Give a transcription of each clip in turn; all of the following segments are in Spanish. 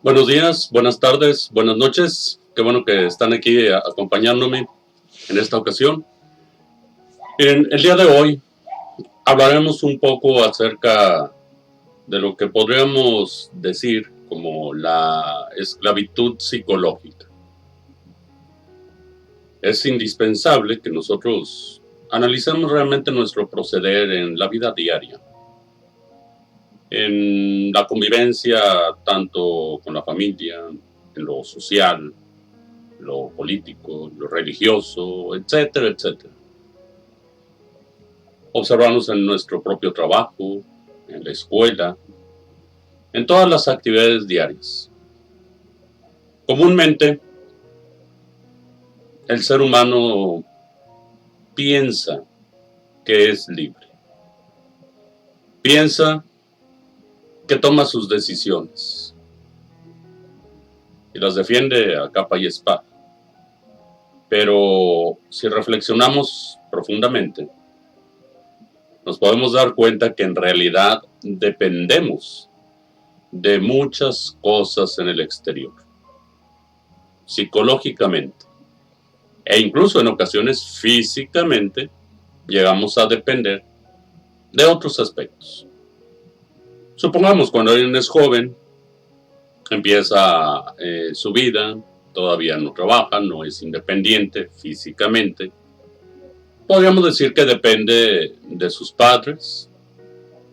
Buenos días, buenas tardes, buenas noches. Qué bueno que están aquí acompañándome en esta ocasión. En el día de hoy hablaremos un poco acerca de lo que podríamos decir como la esclavitud psicológica. Es indispensable que nosotros analicemos realmente nuestro proceder en la vida diaria, en la convivencia tanto con la familia, en lo social, lo político, lo religioso, etcétera, etcétera. Observarnos en nuestro propio trabajo, en la escuela, en todas las actividades diarias. Comúnmente, el ser humano piensa que es libre. Piensa que toma sus decisiones y las defiende a capa y espada. Pero si reflexionamos profundamente, nos podemos dar cuenta que en realidad dependemos de muchas cosas en el exterior, psicológicamente, e incluso en ocasiones físicamente llegamos a depender de otros aspectos. Supongamos cuando alguien es joven, empieza su vida, todavía no trabaja, no es independiente físicamente. Podríamos decir que depende de sus padres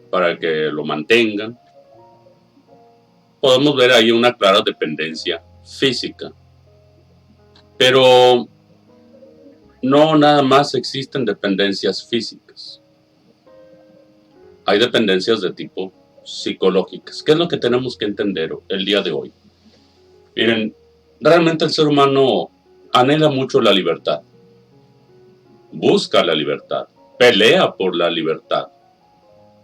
para que lo mantengan. Podemos ver ahí una clara dependencia física. Pero no nada más existen dependencias físicas. Hay dependencias de tipo psicológicas. ¿Qué es lo que tenemos que entender el día de hoy? Miren, realmente el ser humano anhela mucho la libertad. Busca la libertad. Pelea por la libertad.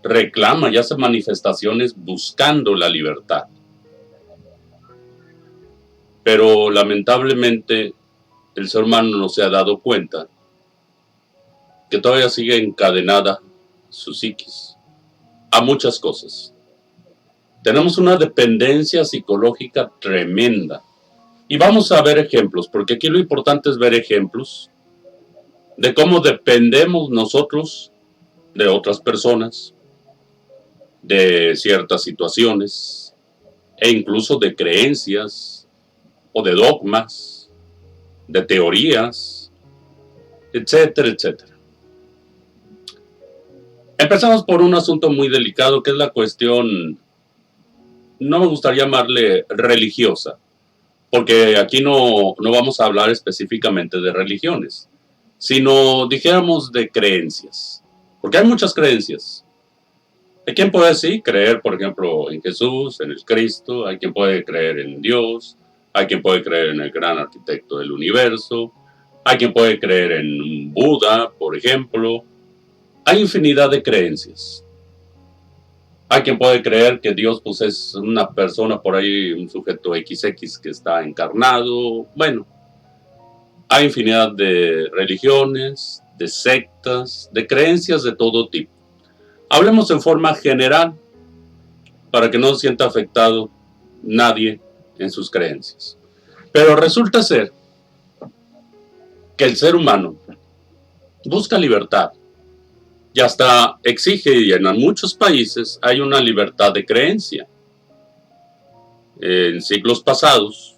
Reclama y hace manifestaciones buscando la libertad. Pero lamentablemente el ser humano no se ha dado cuenta que todavía sigue encadenada su psiquis a muchas cosas. Tenemos una dependencia psicológica tremenda. Y vamos a ver ejemplos, porque aquí lo importante es ver ejemplos de cómo dependemos nosotros de otras personas, de ciertas situaciones, e incluso de creencias o de dogmas, de teorías, etcétera, etcétera. Empezamos por un asunto muy delicado que es la cuestión, no me gustaría llamarle religiosa, porque aquí no vamos a hablar específicamente de religiones, sino dijéramos de creencias, porque hay muchas creencias. Hay quien puede sí creer, por ejemplo, en Jesús, en el Cristo, hay quien puede creer en Dios, hay quien puede creer en el gran arquitecto del universo, hay quien puede creer en Buda, por ejemplo. Hay infinidad de creencias. Hay quien puede creer que Dios pues, es una persona por ahí, un sujeto XX que está encarnado. Bueno, hay infinidad de religiones, de sectas, de creencias de todo tipo. Hablemos en forma general para que no se sienta afectado nadie en sus creencias. Pero resulta ser que el ser humano busca libertad y hasta exige, y en muchos países hay una libertad de creencia. En siglos pasados,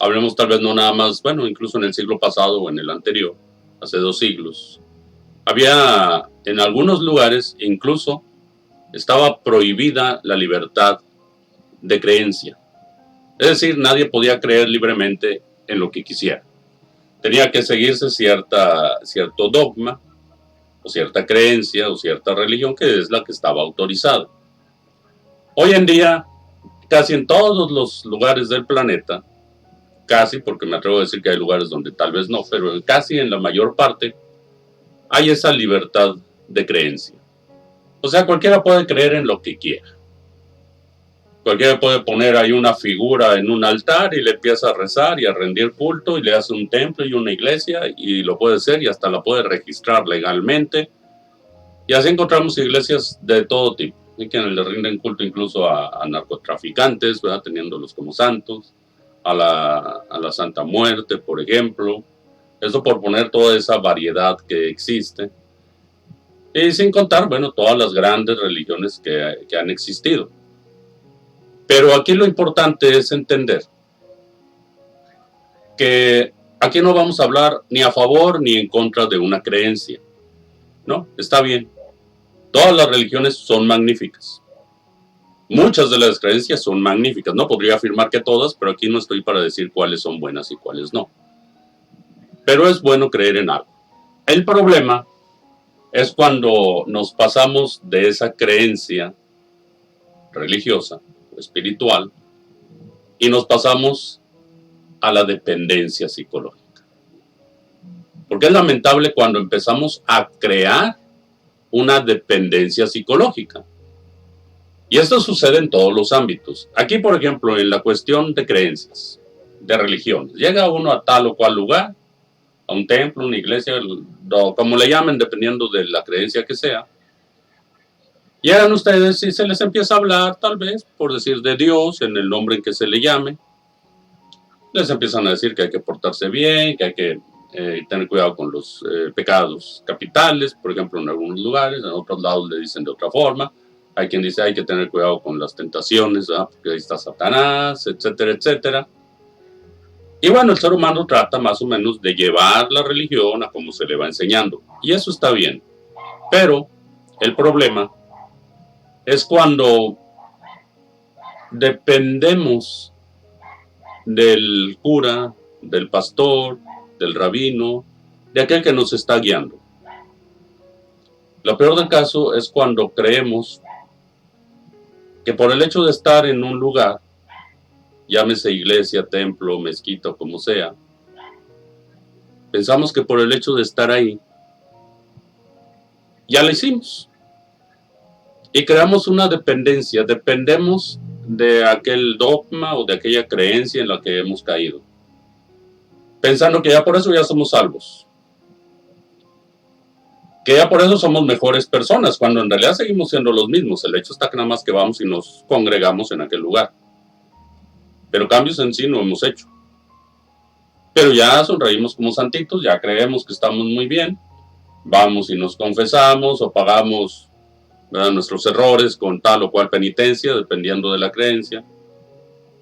hablemos tal vez no nada más, bueno, incluso en el siglo pasado o en el anterior, hace 2 siglos, había en algunos lugares incluso estaba prohibida la libertad de creencia. Es decir, nadie podía creer libremente en lo que quisiera. Tenía que seguirse cierto dogma, o cierta creencia, o cierta religión que es la que estaba autorizada. Hoy en día, casi en todos los lugares del planeta, casi, porque me atrevo a decir que hay lugares donde tal vez no, pero casi en la mayor parte, hay esa libertad de creencia. O sea, cualquiera puede creer en lo que quiera. Cualquiera puede poner ahí una figura en un altar y le empieza a rezar y a rendir culto y le hace un templo y una iglesia y lo puede hacer y hasta la puede registrar legalmente. Y así encontramos iglesias de todo tipo. Hay quienes le rinden culto incluso a narcotraficantes, ¿verdad? Teniéndolos como santos, a la Santa Muerte, por ejemplo. Eso por poner toda esa variedad que existe. Y sin contar, bueno, todas las grandes religiones que han existido. Pero aquí lo importante es entender que aquí no vamos a hablar ni a favor ni en contra de una creencia. ¿No? Está bien. Todas las religiones son magníficas. Muchas de las creencias son magníficas. No podría afirmar que todas, pero aquí no estoy para decir cuáles son buenas y cuáles no. Pero es bueno creer en algo. El problema es cuando nos pasamos de esa creencia religiosa o espiritual y nos pasamos a la dependencia psicológica. Porque es lamentable cuando empezamos a crear una dependencia psicológica. Y esto sucede en todos los ámbitos. Aquí, por ejemplo, en la cuestión de creencias, de religiones. Llega uno a tal o cual lugar, a un templo, una iglesia, como le llamen, dependiendo de la creencia que sea. Llegan ustedes y se les empieza a hablar, tal vez, por decir de Dios, en el nombre en que se le llame. Les empiezan a decir que hay que portarse bien, que hay que tener cuidado con los pecados capitales, por ejemplo, en algunos lugares, en otros lados le dicen de otra forma. Hay quien dice hay que tener cuidado con las tentaciones, ¿verdad? Porque ahí está Satanás, etcétera, etcétera. Y bueno, el ser humano trata más o menos de llevar la religión a como se le va enseñando. Y eso está bien. Pero el problema es cuando dependemos del cura, del pastor, del rabino, de aquel que nos está guiando. Lo peor del caso es cuando creemos que por el hecho de estar en un lugar, llámese iglesia, templo, mezquita, como sea, pensamos que por el hecho de estar ahí, ya lo hicimos. Y creamos una dependencia, dependemos de aquel dogma o de aquella creencia en la que hemos caído, pensando que ya por eso ya somos salvos, que ya por eso somos mejores personas, cuando en realidad seguimos siendo los mismos. El hecho está que nada más que vamos y nos congregamos en aquel lugar, pero cambios en sí no hemos hecho. Pero ya sonreímos como santitos, ya creemos que estamos muy bien, vamos y nos confesamos o pagamos, ¿verdad?, nuestros errores con tal o cual penitencia, dependiendo de la creencia,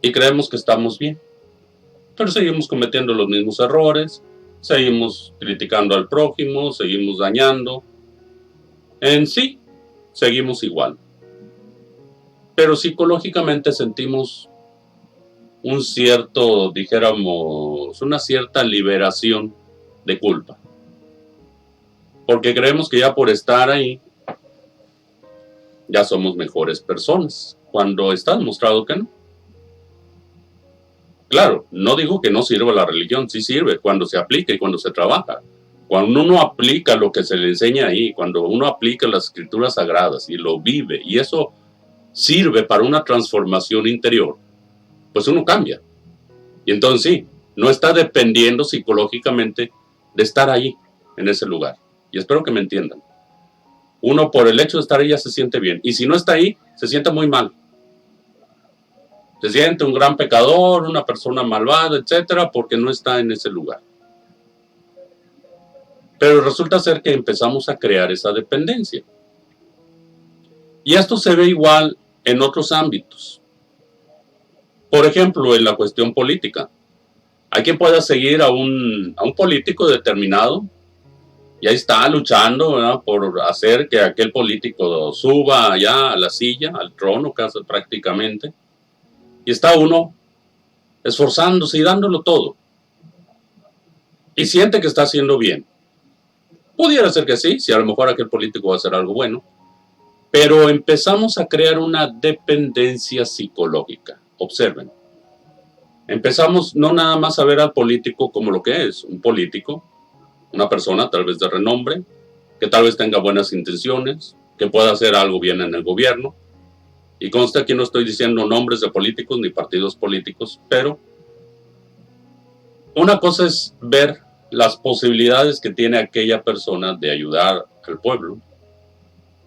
y creemos que estamos bien. Pero seguimos cometiendo los mismos errores, seguimos criticando al prójimo, seguimos dañando. En sí, seguimos igual. Pero psicológicamente sentimos un cierto, dijéramos, una cierta liberación de culpa. Porque creemos que ya por estar ahí, ya somos mejores personas, cuando está demostrado que no. Claro, no digo que no sirva la religión, sí sirve cuando se aplica y cuando se trabaja. Cuando uno aplica lo que se le enseña ahí, cuando uno aplica las escrituras sagradas y lo vive, y eso sirve para una transformación interior, pues uno cambia. Y entonces sí, no está dependiendo psicológicamente de estar ahí, en ese lugar. Y espero que me entiendan. Uno por el hecho de estar ahí ya se siente bien. Y si no está ahí, se siente muy mal. Se siente un gran pecador, una persona malvada, etcétera, porque no está en ese lugar. Pero resulta ser que empezamos a crear esa dependencia. Y esto se ve igual en otros ámbitos. Por ejemplo, en la cuestión política. Hay quien pueda seguir a un político determinado y ahí está luchando, ¿verdad?, por hacer que aquel político suba allá a la silla, al trono casi prácticamente. Y está uno esforzándose y dándolo todo. Y siente que está haciendo bien. Pudiera ser que sí, si a lo mejor aquel político va a hacer algo bueno. Pero empezamos a crear una dependencia psicológica. Observen. Empezamos no nada más a ver al político como lo que es, un político, una persona tal vez de renombre, que tal vez tenga buenas intenciones, que pueda hacer algo bien en el gobierno. Y consta que no estoy diciendo nombres de políticos ni partidos políticos, pero una cosa es ver las posibilidades que tiene aquella persona de ayudar al pueblo,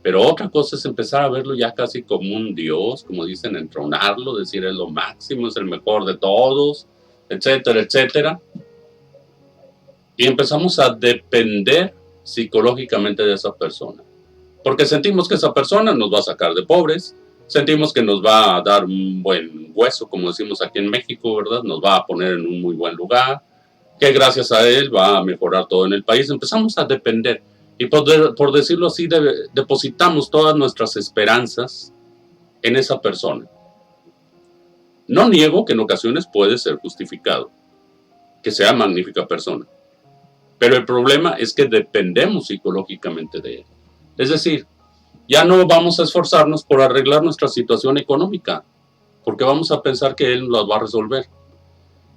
Pero otra cosa es empezar a verlo ya casi como un dios, como dicen, entronarlo, decir es lo máximo, es el mejor de todos, etcétera, etcétera. Y empezamos a depender psicológicamente de esa persona. Porque sentimos que esa persona nos va a sacar de pobres, sentimos que nos va a dar un buen hueso, como decimos aquí en México, ¿verdad? Nos va a poner en un muy buen lugar, que gracias a él va a mejorar todo en el país. Empezamos a depender y por decirlo así, depositamos todas nuestras esperanzas en esa persona. No niego que en ocasiones puede ser justificado, que sea magnífica persona, pero el problema es que dependemos psicológicamente de él. Es decir, ya no vamos a esforzarnos por arreglar nuestra situación económica, porque vamos a pensar que él nos va a resolver.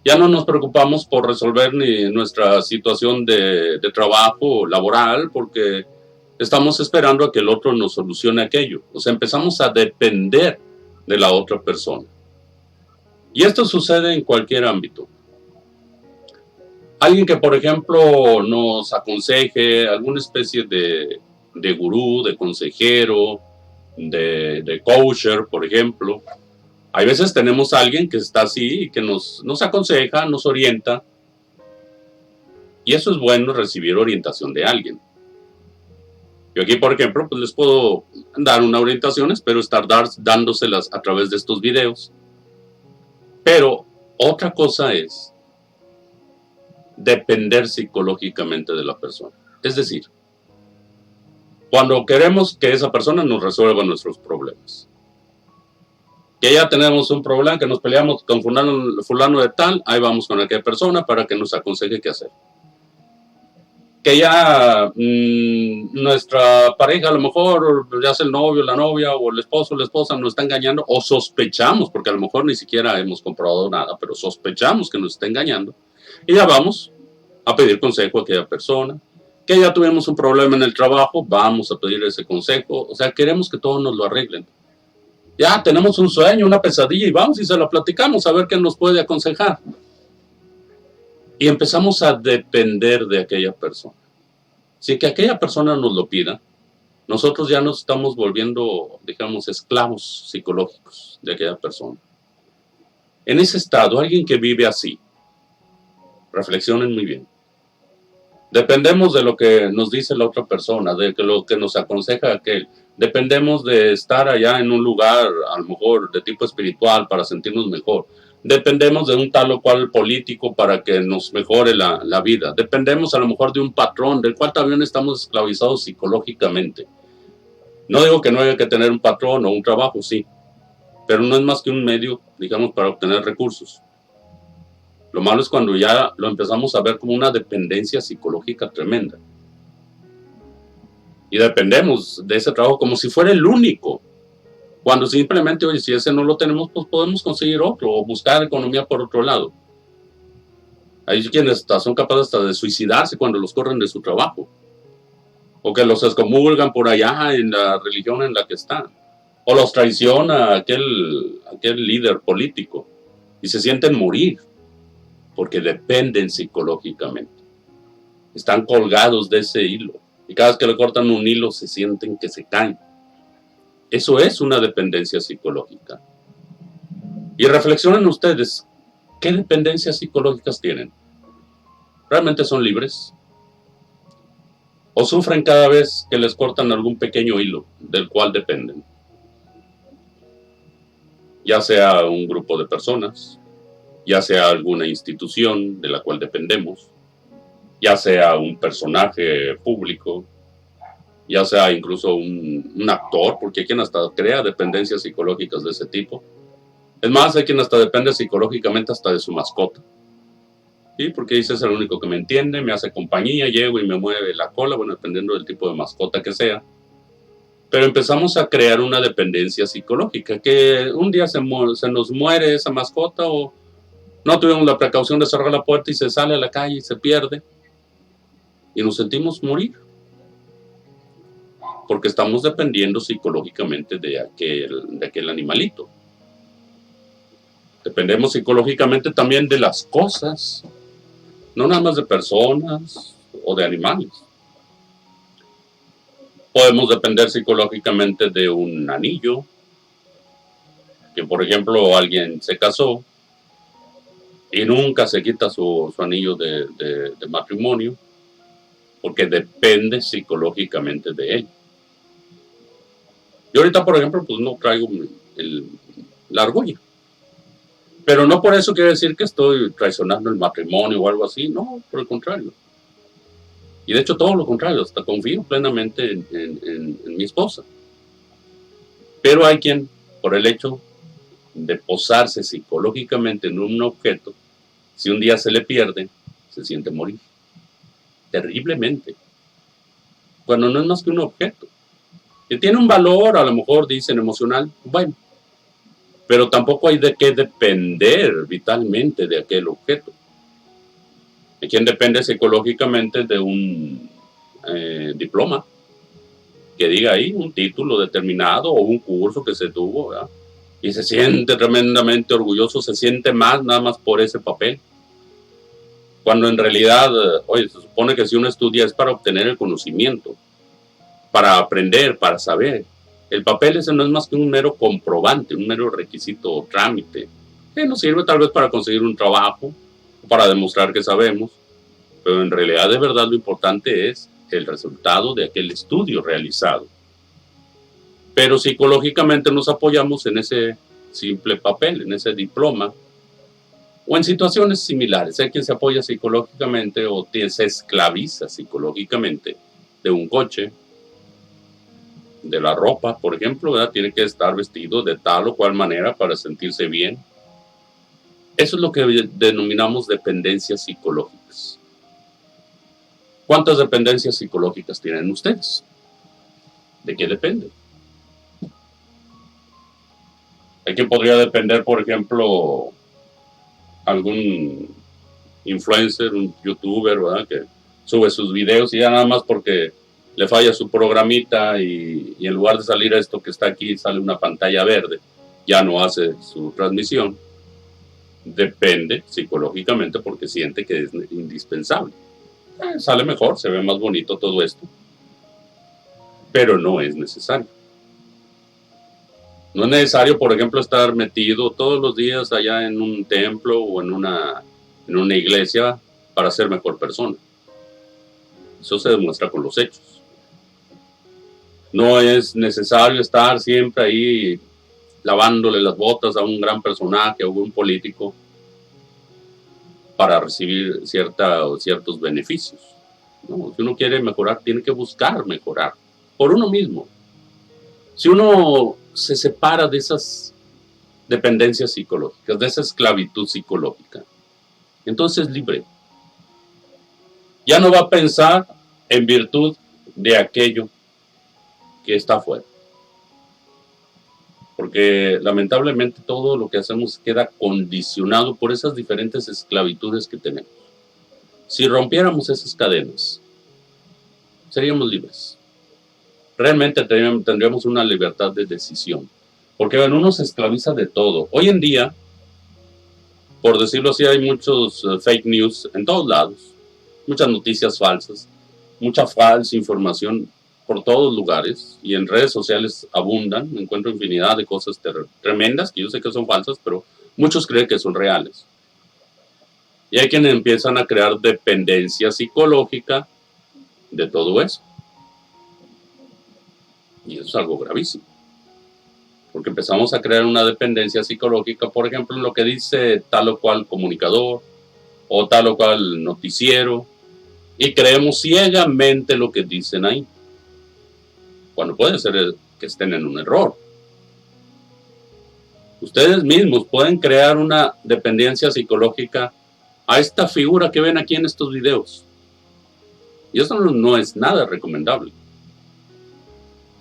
Ya no nos preocupamos por resolver ni nuestra situación de trabajo laboral, porque estamos esperando a que el otro nos solucione aquello. O sea, empezamos a depender de la otra persona. Y esto sucede en cualquier ámbito. Alguien que, por ejemplo, nos aconseje, alguna especie de gurú, de consejero, de coacher, por ejemplo. Hay veces tenemos a alguien que está así y que nos aconseja, nos orienta. Y eso es bueno, recibir orientación de alguien. Yo aquí, por ejemplo, pues les puedo dar una orientación, espero estar dándoselas a través de estos videos. Pero otra cosa es depender psicológicamente de la persona. Es decir, cuando queremos que esa persona nos resuelva nuestros problemas. Que ya tenemos un problema, que nos peleamos con fulano de tal, ahí vamos con aquella persona para que nos aconseje qué hacer. Que ya nuestra pareja, a lo mejor ya sea el novio, la novia o el esposo, la esposa nos está engañando, o sospechamos, porque a lo mejor ni siquiera hemos comprobado nada, pero sospechamos que nos está engañando, y ya vamos a pedir consejo a aquella persona. Que ya tuvimos un problema en el trabajo, vamos a pedir ese consejo. O sea, queremos que todos nos lo arreglen. Ya tenemos un sueño, una pesadilla, y vamos y se la platicamos a ver qué nos puede aconsejar. Y empezamos a depender de aquella persona. Si que aquella persona nos lo pida, nosotros ya nos estamos volviendo, digamos, esclavos psicológicos de aquella persona. En ese estado, alguien que vive así, reflexionen muy bien. Dependemos de lo que nos dice la otra persona, de lo que nos aconseja aquel. Dependemos de estar allá en un lugar, a lo mejor de tipo espiritual, para sentirnos mejor. Dependemos de un tal o cual político para que nos mejore la vida. Dependemos a lo mejor de un patrón, del cual también estamos esclavizados psicológicamente. No digo que no haya que tener un patrón o un trabajo, sí, pero no es más que un medio, digamos, para obtener recursos. Lo malo es cuando ya lo empezamos a ver como una dependencia psicológica tremenda. Y dependemos de ese trabajo como si fuera el único. Cuando simplemente, oye, si ese no lo tenemos, pues podemos conseguir otro o buscar economía por otro lado. Hay quienes son capaces hasta de suicidarse cuando los corren de su trabajo. O que los excomulgan por allá en la religión en la que están. O los traiciona aquel líder político. Y se sienten morir. Porque dependen psicológicamente. Están colgados de ese hilo. Y cada vez que le cortan un hilo se sienten que se caen. Eso es una dependencia psicológica. Y reflexionen ustedes, ¿qué dependencias psicológicas tienen? ¿Realmente son libres? ¿O sufren cada vez que les cortan algún pequeño hilo del cual dependen? Ya sea un grupo de personas, ya sea alguna institución de la cual dependemos, ya sea un personaje público, ya sea incluso un actor, porque hay quien hasta crea dependencias psicológicas de ese tipo. Es más, hay quien hasta depende psicológicamente hasta de su mascota. ¿Sí? Porque dice, es el único que me entiende, me hace compañía, llego y me mueve la cola, bueno, dependiendo del tipo de mascota que sea. Pero empezamos a crear una dependencia psicológica, que un día se nos muere esa mascota o no tuvimos la precaución de cerrar la puerta y se sale a la calle y se pierde. Y nos sentimos morir. Porque estamos dependiendo psicológicamente de aquel animalito. Dependemos psicológicamente también de las cosas, no nada más de personas o de animales. Podemos depender psicológicamente de un anillo, que por ejemplo alguien se casó y nunca se quita su anillo de matrimonio, porque depende psicológicamente de él. Yo ahorita, por ejemplo, pues no traigo la argolla. Pero no por eso quiere decir que estoy traicionando el matrimonio o algo así, no, por el contrario. Y de hecho todo lo contrario, hasta confío plenamente en mi esposa. Pero hay quien, por el hecho de posarse psicológicamente en un objeto, si un día se le pierde, se siente morir. Terriblemente. Cuando no es más que un objeto. Que tiene un valor, a lo mejor dicen emocional, bueno. Pero tampoco hay de qué depender vitalmente de aquel objeto. Hay quien depende psicológicamente de un diploma que diga ahí un título determinado o un curso que se tuvo, ¿verdad? Y se siente tremendamente orgulloso, se siente más nada más por ese papel. Cuando en realidad, oye, se supone que si uno estudia es para obtener el conocimiento, para aprender, para saber. El papel ese no es más que un mero comprobante, un mero requisito o trámite, que nos sirve tal vez para conseguir un trabajo, para demostrar que sabemos, pero en realidad de verdad lo importante es el resultado de aquel estudio realizado. Pero psicológicamente nos apoyamos en ese simple papel, en ese diploma, o en situaciones similares. Hay quien se apoya psicológicamente o se esclaviza psicológicamente de un coche, de la ropa, por ejemplo, ¿verdad? Tiene que estar vestido de tal o cual manera para sentirse bien. Eso es lo que denominamos dependencias psicológicas. ¿Cuántas dependencias psicológicas tienen ustedes? ¿De qué depende? Hay quien podría depender, por ejemplo, algún influencer, un youtuber, ¿verdad? Que sube sus videos y ya nada más porque le falla su programita y en lugar de salir esto que está aquí, sale una pantalla verde, ya no hace su transmisión. Depende psicológicamente porque siente que es indispensable. Sale mejor, se ve más bonito todo esto, pero no es necesario. No es necesario, por ejemplo, estar metido todos los días allá en un templo o en una iglesia para ser mejor persona. Eso se demuestra con los hechos. No es necesario estar siempre ahí lavándole las botas a un gran personaje o un político para recibir ciertos beneficios. No, si uno quiere mejorar, tiene que buscar mejorar por uno mismo. Si uno se separa de esas dependencias psicológicas, de esa esclavitud psicológica, entonces es libre. Ya no va a pensar en virtud de aquello que está afuera. Porque lamentablemente todo lo que hacemos queda condicionado por esas diferentes esclavitudes que tenemos. Si rompiéramos esas cadenas, seríamos libres. Realmente tendríamos una libertad de decisión. Porque bueno, uno se esclaviza de todo. Hoy en día, por decirlo así, hay muchos fake news en todos lados, muchas noticias falsas, mucha falsa información por todos lugares y en redes sociales abundan. Encuentro infinidad de cosas tremendas que yo sé que son falsas, pero muchos creen que son reales. Y hay quienes empiezan a crear dependencia psicológica de todo eso. Y eso es algo gravísimo. Porque empezamos a crear una dependencia psicológica, por ejemplo, en lo que dice tal o cual comunicador o tal o cual noticiero, y creemos ciegamente lo que dicen ahí, cuando puede ser que estén en un error. Ustedes mismos pueden crear una dependencia psicológica a esta figura que ven aquí en estos videos. Y eso no es nada recomendable.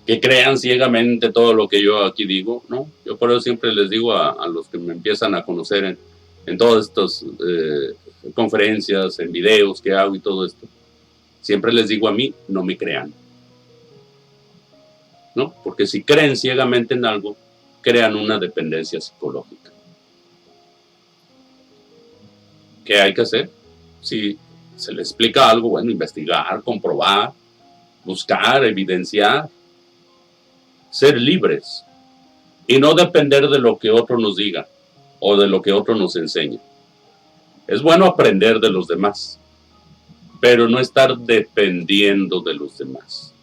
Que crean ciegamente todo lo que yo aquí digo, ¿no? Yo por eso siempre les digo a los que me empiezan a conocer en todas estas conferencias, en videos que hago y todo esto, siempre les digo a mí, no me crean. ¿No? Porque si creen ciegamente en algo, crean una dependencia psicológica. ¿Qué hay que hacer? Si se les explica algo, bueno, investigar, comprobar, buscar, evidenciar, ser libres y no depender de lo que otro nos diga o de lo que otro nos enseñe. Es bueno aprender de los demás, pero no estar dependiendo de los demás.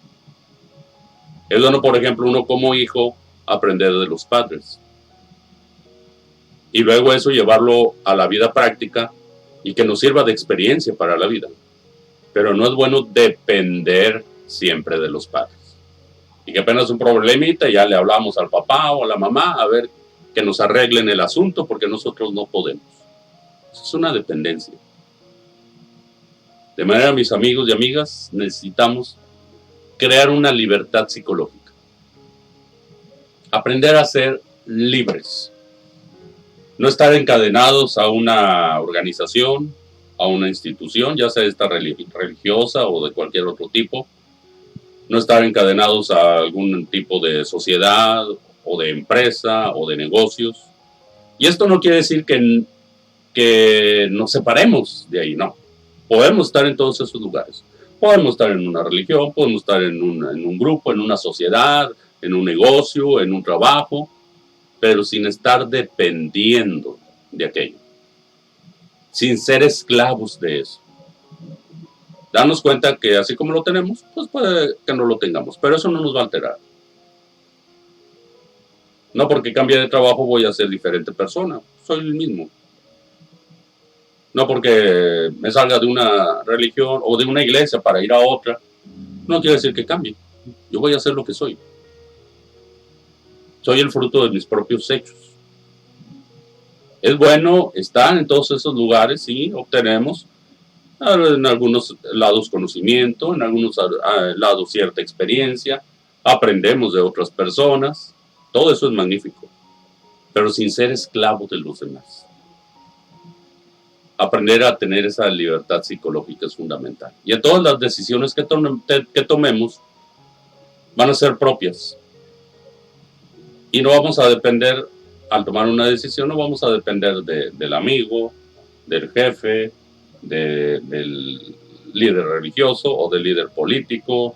Es bueno, por ejemplo, uno como hijo aprender de los padres y luego eso llevarlo a la vida práctica y que nos sirva de experiencia para la vida. Pero no es bueno depender siempre de los padres. Y que apenas un problemita ya le hablamos al papá o a la mamá a ver que nos arreglen el asunto porque nosotros no podemos. Eso es una dependencia. De manera, mis amigos y amigas, necesitamos crear una libertad psicológica. Aprender a ser libres. No estar encadenados a una organización, a una institución, ya sea esta religiosa o de cualquier otro tipo. No estar encadenados a algún tipo de sociedad o de empresa o de negocios. Y esto no quiere decir que nos separemos de ahí, no. Podemos estar en todos esos lugares. Podemos estar en una religión, podemos estar en un grupo, en una sociedad, en un negocio, en un trabajo, pero sin estar dependiendo de aquello. Sin ser esclavos de eso. Darnos cuenta que así como lo tenemos, pues puede que no lo tengamos, pero eso no nos va a alterar. No porque cambie de trabajo voy a ser diferente persona, soy el mismo. No porque me salga de una religión o de una iglesia para ir a otra, no quiere decir que cambie. Yo voy a ser lo que soy. Soy el fruto de mis propios hechos. Es bueno estar en todos esos lugares, sí, obtenemos en algunos lados conocimiento, en algunos lados cierta experiencia, aprendemos de otras personas, todo eso es magnífico, pero sin ser esclavo de los demás. Aprender a tener esa libertad psicológica es fundamental. Y en todas las decisiones que tomemos van a ser propias. Y no vamos a depender, al tomar una decisión, no vamos a depender del amigo, del jefe, del líder religioso o del líder político.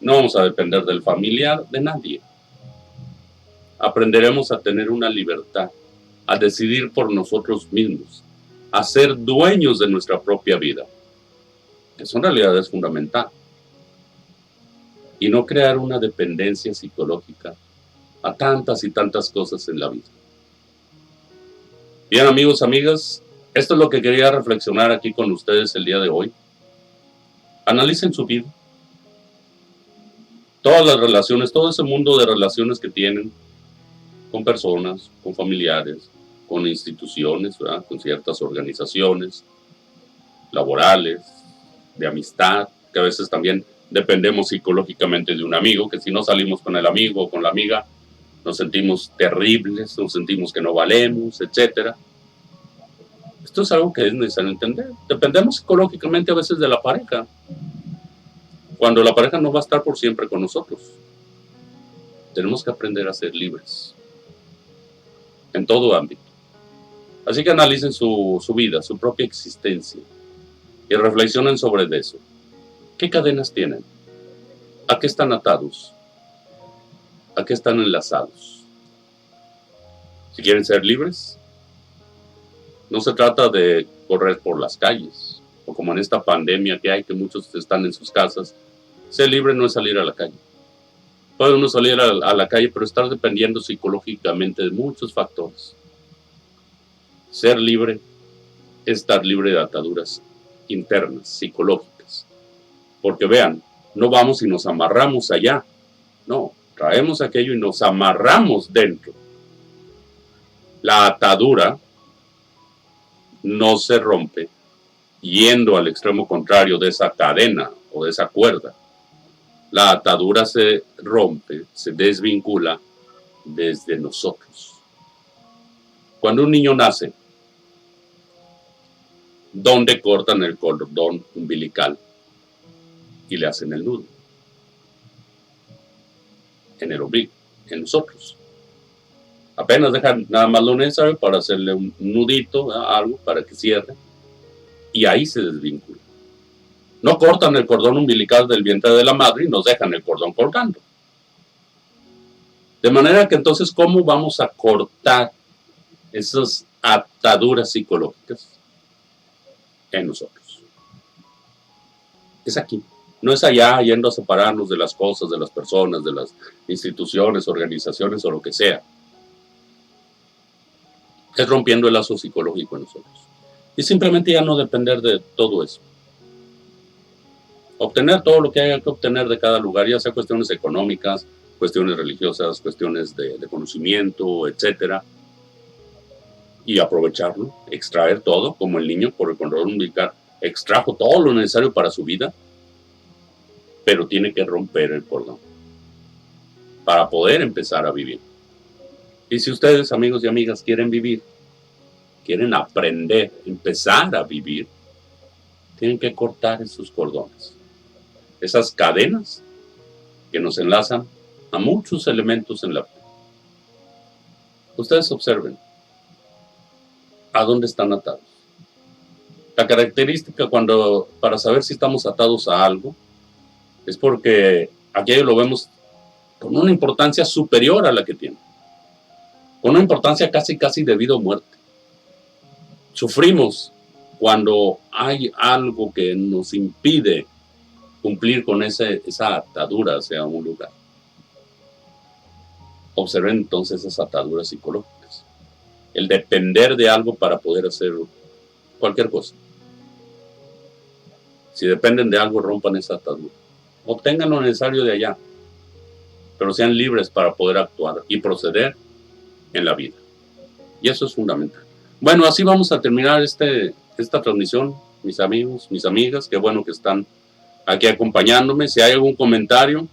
No vamos a depender del familiar, de nadie. Aprenderemos a tener una libertad, a decidir por nosotros mismos, a ser dueños de nuestra propia vida. Eso en realidad es fundamental. Y no crear una dependencia psicológica a tantas y tantas cosas en la vida. Bien, amigos, amigas, esto es lo que quería reflexionar aquí con ustedes el día de hoy. Analicen su vida. Todas las relaciones, todo ese mundo de relaciones que tienen con personas, con familiares, con instituciones, ¿verdad? Con ciertas organizaciones laborales, de amistad, que a veces también dependemos psicológicamente de un amigo, que si no salimos con el amigo o con la amiga, nos sentimos terribles, nos sentimos que no valemos, etc. Esto es algo que es necesario entender. Dependemos psicológicamente a veces de la pareja, cuando la pareja no va a estar por siempre con nosotros. Tenemos que aprender a ser libres en todo ámbito. Así que analicen su vida, su propia existencia y reflexionen sobre eso. ¿Qué cadenas tienen? ¿A qué están atados? ¿A qué están enlazados? Si quieren ser libres, no se trata de correr por las calles, o como en esta pandemia que hay, que muchos están en sus casas. Ser libre no es salir a la calle. Puede uno salir a la calle, pero estar dependiendo psicológicamente de muchos factores. Ser libre es estar libre de ataduras internas, psicológicas. Porque vean, no vamos y nos amarramos allá. No, traemos aquello y nos amarramos dentro. La atadura no se rompe yendo al extremo contrario de esa cadena o de esa cuerda. La atadura se rompe, se desvincula desde nosotros. Cuando un niño nace, ¿dónde cortan el cordón umbilical y le hacen el nudo? En el ombligo, en nosotros. Apenas dejan nada más lo necesario para hacerle un nudito, algo para que cierre, y ahí se desvincula. No cortan el cordón umbilical del vientre de la madre y nos dejan el cordón colgando. De manera que entonces, ¿cómo vamos a cortar esas ataduras psicológicas en nosotros? Es aquí. No es allá yendo a separarnos de las cosas, de las personas, de las instituciones, organizaciones o lo que sea. Es rompiendo el lazo psicológico en nosotros. Y simplemente ya no depender de todo eso. Obtener todo lo que haya que obtener de cada lugar, ya sea cuestiones económicas, cuestiones religiosas, cuestiones de conocimiento, etcétera. Y aprovecharlo, extraer todo, como el niño por el cordón umbilical extrajo todo lo necesario para su vida, pero tiene que romper el cordón para poder empezar a vivir. Y si ustedes, amigos y amigas, quieren vivir, quieren aprender, empezar a vivir, tienen que cortar esos cordones, esas cadenas que nos enlazan a muchos elementos en la vida. Ustedes observen a dónde están atados. La característica para saber si estamos atados a algo es porque aquello lo vemos con una importancia superior a la que tiene, con una importancia casi de vida o muerte. Sufrimos cuando hay algo que nos impide cumplir con esa atadura hacia un lugar. Observen entonces esas ataduras psicológicas. El depender de algo para poder hacer cualquier cosa. Si dependen de algo, rompan esa atadura. Obtengan lo necesario de allá, pero sean libres para poder actuar y proceder en la vida. Y eso es fundamental. Bueno, así vamos a terminar esta transmisión, mis amigos, mis amigas. Qué bueno que están aquí acompañándome. Si hay algún comentario,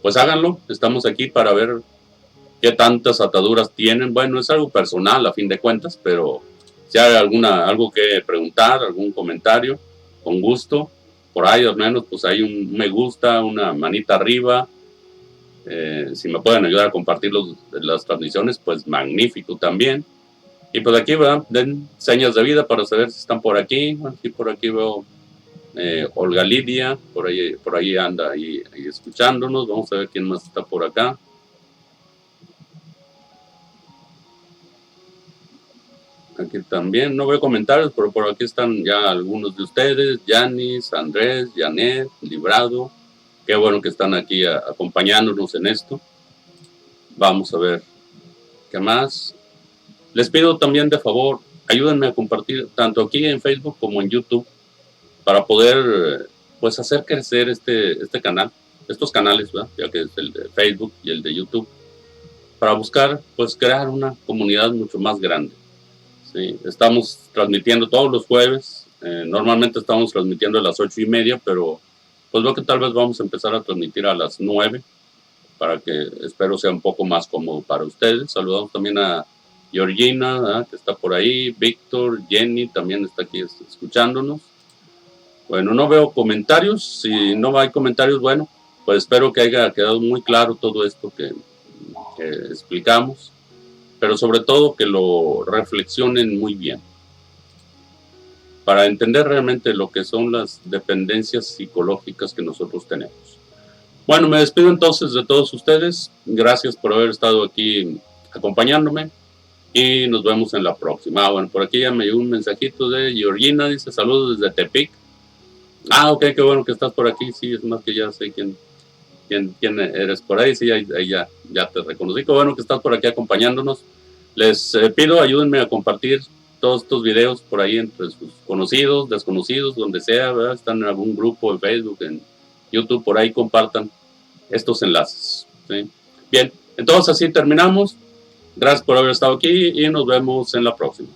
pues háganlo. Estamos aquí para ver qué tantas ataduras tienen. Bueno, es algo personal a fin de cuentas, pero si hay algo que preguntar, algún comentario, con gusto. Por ahí al menos pues hay un me gusta, una manita arriba. Si me pueden ayudar a compartir las transmisiones, pues magnífico también. Y pues aquí, ¿verdad? Den señas de vida para saber si están por aquí. Aquí por aquí veo Olga Lidia, por ahí anda ahí escuchándonos. Vamos a ver quién más está por acá. Aquí también, no veo comentarios, pero por aquí están ya algunos de ustedes. Yanis, Andrés, Janet, Librado. Qué bueno que están aquí acompañándonos en esto. Vamos a ver qué más. Les pido también de favor, ayúdenme a compartir tanto aquí en Facebook como en YouTube para poder pues hacer crecer este canal, estos canales, ¿verdad? Ya que es el de Facebook y el de YouTube, para buscar pues crear una comunidad mucho más grande. Sí, estamos transmitiendo todos los jueves, normalmente estamos transmitiendo a las 8:30, pero pues veo que tal vez vamos a empezar a transmitir a las 9, para que espero sea un poco más cómodo para ustedes. Saludamos también a Georgina, que está por ahí, Víctor, Jenny también está aquí escuchándonos. Bueno, no veo comentarios. Si no hay comentarios, bueno, pues espero que haya quedado muy claro todo esto que explicamos, pero sobre todo que lo reflexionen muy bien para entender realmente lo que son las dependencias psicológicas que nosotros tenemos. Bueno, me despido entonces de todos ustedes. Gracias por haber estado aquí acompañándome y nos vemos en la próxima. Bueno, por aquí ya me llegó un mensajito de Georgina, dice saludos desde Tepic. Ok, qué bueno que estás por aquí. Sí, es más que ya sé quién eres por ahí. Sí, ahí ya te reconocí. Qué bueno que estás por aquí acompañándonos. Les pido, ayúdenme a compartir todos estos videos por ahí entre sus conocidos, desconocidos, donde sea, ¿verdad? Están en algún grupo en Facebook, en YouTube, por ahí compartan estos enlaces. ¿Sí? Bien, entonces así terminamos. Gracias por haber estado aquí y nos vemos en la próxima.